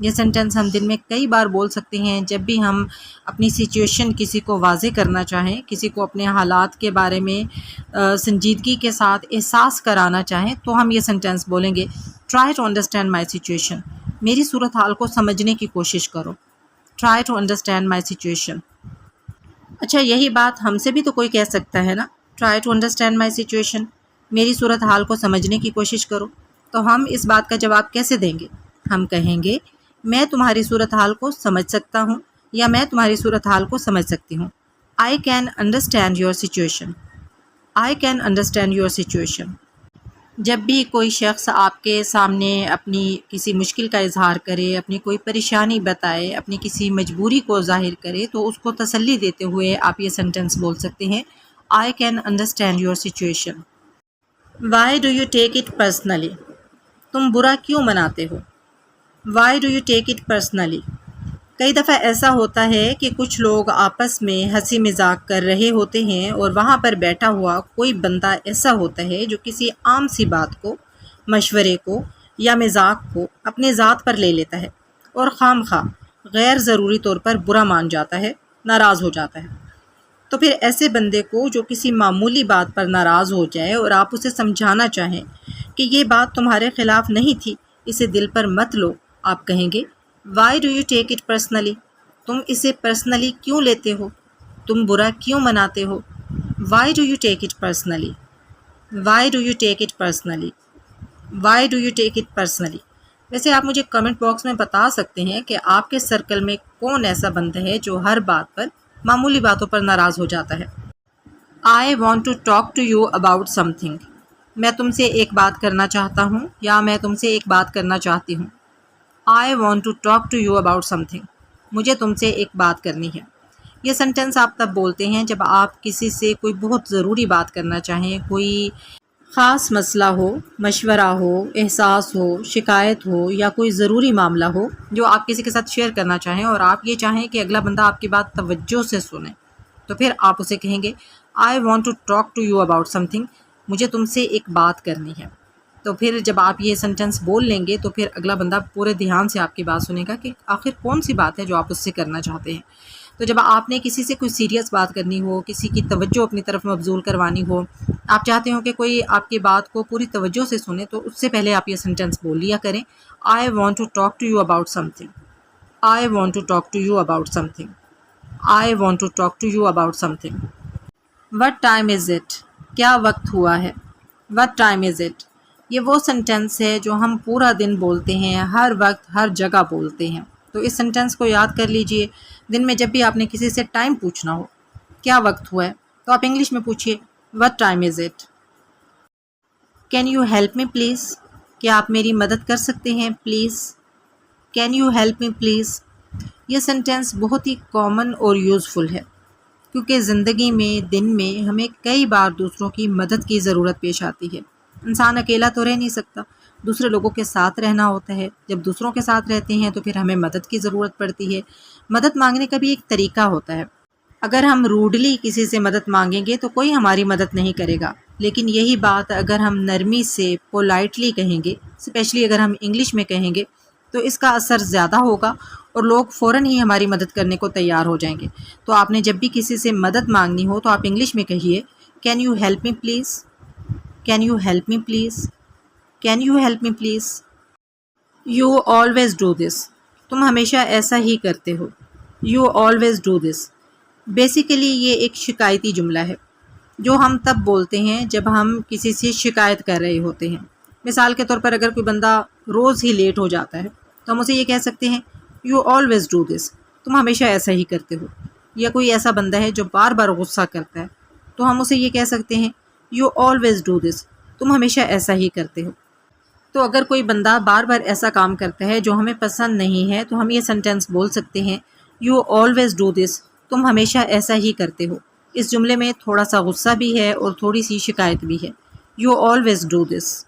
یہ سینٹنس ہم دن میں کئی بار بول سکتے ہیں جب بھی ہم اپنی سچویشن کسی کو واضح کرنا چاہیں، کسی کو اپنے حالات کے بارے میں سنجیدگی کے ساتھ احساس کرانا چاہیں، تو ہم یہ سینٹنس بولیں گے، try to understand my situation, میری صورتحال کو سمجھنے کی کوشش کرو، try to understand my situation. اچھا، یہی بات ہم سے بھی تو کوئی کہہ سکتا ہے نا، try to understand my situation, میری صورتحال کو سمجھنے کی کوشش کرو۔ تو ہم اس بات کا جواب کیسے دیں گے؟ ہم کہیں گے، میں تمہاری صورتحال کو سمجھ سکتا ہوں، یا میں تمہاری صورتحال کو سمجھ سکتی ہوں۔ I can understand your situation. I can understand your situation. جب بھی کوئی شخص آپ کے سامنے اپنی کسی مشکل کا اظہار کرے، اپنی کوئی پریشانی بتائے، اپنی کسی مجبوری کو ظاہر کرے، تو اس کو تسلی دیتے ہوئے آپ یہ سینٹنس بول سکتے ہیں، I can understand your situation. Why do you take it personally? تم برا کیوں مناتے ہو؟ Why do you take it personally? کئی دفعہ ایسا ہوتا ہے کہ کچھ لوگ آپس میں ہنسی مذاق کر رہے ہوتے ہیں اور وہاں پر بیٹھا ہوا کوئی بندہ ایسا ہوتا ہے جو کسی عام سی بات کو، مشورے کو یا مذاق کو اپنے ذات پر لے لیتا ہے اور خام خواہ غیر ضروری طور پر برا مان جاتا ہے، ناراض ہو جاتا ہے۔ تو پھر ایسے بندے کو جو کسی معمولی بات پر ناراض ہو جائے اور آپ اسے سمجھانا چاہیں کہ یہ بات تمہارے خلاف نہیں تھی، اسے دل پر مت لو، آپ کہیں گے، Why do you take it personally? تم اسے پرسنلی کیوں لیتے ہو؟ تم برا کیوں مناتے ہو؟ Why do you take it personally? Why do you take it personally? Why do you take it personally? ویسے آپ مجھے کمنٹ باکس میں بتا سکتے ہیں کہ آپ کے سرکل میں کون ایسا بندہ ہے جو ہر بات پر، معمولی باتوں پر ناراض ہو جاتا ہے۔ I want to talk to you about something. میں تم سے ایک بات کرنا چاہتا ہوں، یا میں تم سے ایک بات کرنا چاہتی ہوں۔ I want to talk to you about something. مجھے تم سے ایک بات کرنی ہے۔ یہ سینٹنس آپ تب بولتے ہیں جب آپ کسی سے کوئی بہت ضروری بات کرنا چاہیں، کوئی خاص مسئلہ ہو، مشورہ ہو، احساس ہو، شکایت ہو، یا کوئی ضروری معاملہ ہو جو آپ کسی کے ساتھ شیئر کرنا چاہیں اور آپ یہ چاہیں کہ اگلا بندہ آپ کی بات توجہ سے سنے، تو پھر آپ اسے کہیں گے، I want to talk to you about something. مجھے تم سے ایک بات کرنی ہے۔ تو پھر جب آپ یہ سینٹنس بول لیں گے تو پھر اگلا بندہ پورے دھیان سے آپ کی بات سنے گا کہ آخر کون سی بات ہے جو آپ اس سے کرنا چاہتے ہیں۔ تو جب آپ نے کسی سے کوئی سیریس بات کرنی ہو، کسی کی توجہ اپنی طرف مبذول کروانی ہو، آپ چاہتے ہو کہ کوئی آپ کی بات کو پوری توجہ سے سنے، تو اس سے پہلے آپ یہ سینٹنس بول لیا کریں، I want to talk to you about something. I want to talk to you about something. I want to talk to you about something. What time is it? کیا وقت ہوا ہے؟ What time is it? یہ وہ sentence ہے جو ہم پورا دن بولتے ہیں، ہر وقت ہر جگہ بولتے ہیں۔ تو اس سینٹنس کو یاد کر لیجئے، دن میں جب بھی آپ نے کسی سے ٹائم پوچھنا ہو، کیا وقت ہوا ہے، تو آپ انگلش میں پوچھئے، What time is it? Can you help me please? کیا آپ میری مدد کر سکتے ہیں please? Can you help me please? یہ سینٹنس بہت ہی کامن اور یوزفل ہے، کیونکہ زندگی میں دن میں ہمیں کئی بار دوسروں کی مدد کی ضرورت پیش آتی ہے۔ انسان اکیلا تو رہ نہیں سکتا، دوسرے لوگوں کے ساتھ رہنا ہوتا ہے۔ جب دوسروں کے ساتھ رہتے ہیں تو پھر ہمیں مدد کی ضرورت پڑتی ہے۔ مدد مانگنے کا بھی ایک طریقہ ہوتا ہے۔ اگر ہم روڈلی کسی سے مدد مانگیں گے تو کوئی ہماری مدد نہیں کرے گا، لیکن یہی بات اگر ہم نرمی سے، پولائٹلی کہیں گے، اسپیشلی اگر ہم انگلش میں کہیں گے، تو اس کا اثر زیادہ ہوگا اور لوگ فوراً ہی ہماری مدد کرنے کو تیار ہو جائیں گے۔ تو آپ نے جب بھی کسی سے مدد مانگنی ہو تو آپ انگلش میں کہیے، Can you help me please? Can you help me please? Can you help me please? You always do this. تم ہمیشہ ایسا ہی کرتے ہو۔ You always do this. Basically یہ ایک شکایتی جملہ ہے جو ہم تب بولتے ہیں جب ہم کسی سے شکایت کر رہے ہوتے ہیں۔ مثال کے طور پر اگر کوئی بندہ روز ہی لیٹ ہو جاتا ہے تو ہم اسے یہ کہہ سکتے ہیں، You always do this. تم ہمیشہ ایسا ہی کرتے ہو۔ یا کوئی ایسا بندہ ہے جو بار بار غصہ کرتا ہے تو ہم اسے یہ کہہ سکتے ہیں، You always do this. تم ہمیشہ ایسا ہی کرتے ہو۔ تو اگر کوئی بندہ بار بار ایسا کام کرتا ہے جو ہمیں پسند نہیں ہے تو ہم یہ سینٹنس بول سکتے ہیں، You always do this. تم ہمیشہ ایسا ہی کرتے ہو۔ اس جملے میں تھوڑا سا غصہ بھی ہے اور تھوڑی سی شکایت بھی ہے۔ You always do this.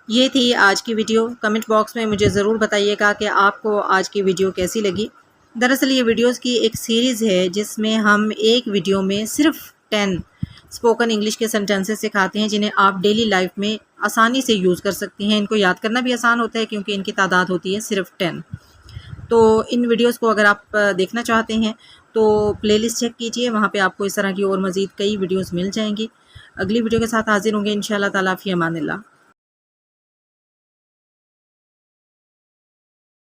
یہ تھی آج کی ویڈیو۔ کمنٹ باکس میں مجھے ضرور بتائیے گا کہ آپ کو آج کی ویڈیو کیسی لگی۔ دراصل یہ ویڈیوز کی ایک سیریز ہے جس میں ہم ایک ویڈیو میں صرف 10 اسپوکن انگلش کے سینٹینسز سکھاتے ہیں جنہیں آپ ڈیلی لائف میں آسانی سے یوز کر سکتی ہیں. ان کو یاد کرنا بھی آسان ہوتا ہے کیونکہ ان کی تعداد ہوتی ہے صرف 10. تو ان ویڈیوز کو اگر آپ دیکھنا چاہتے ہیں تو پلے لسٹ چیک کیجئے، وہاں پہ آپ کو اس طرح کی اور مزید کئی ویڈیوز مل جائیں گی. اگلی ویڈیو کے ساتھ حاضر ہوں گے انشاءاللہ تعالیٰ. فی امان اللہ.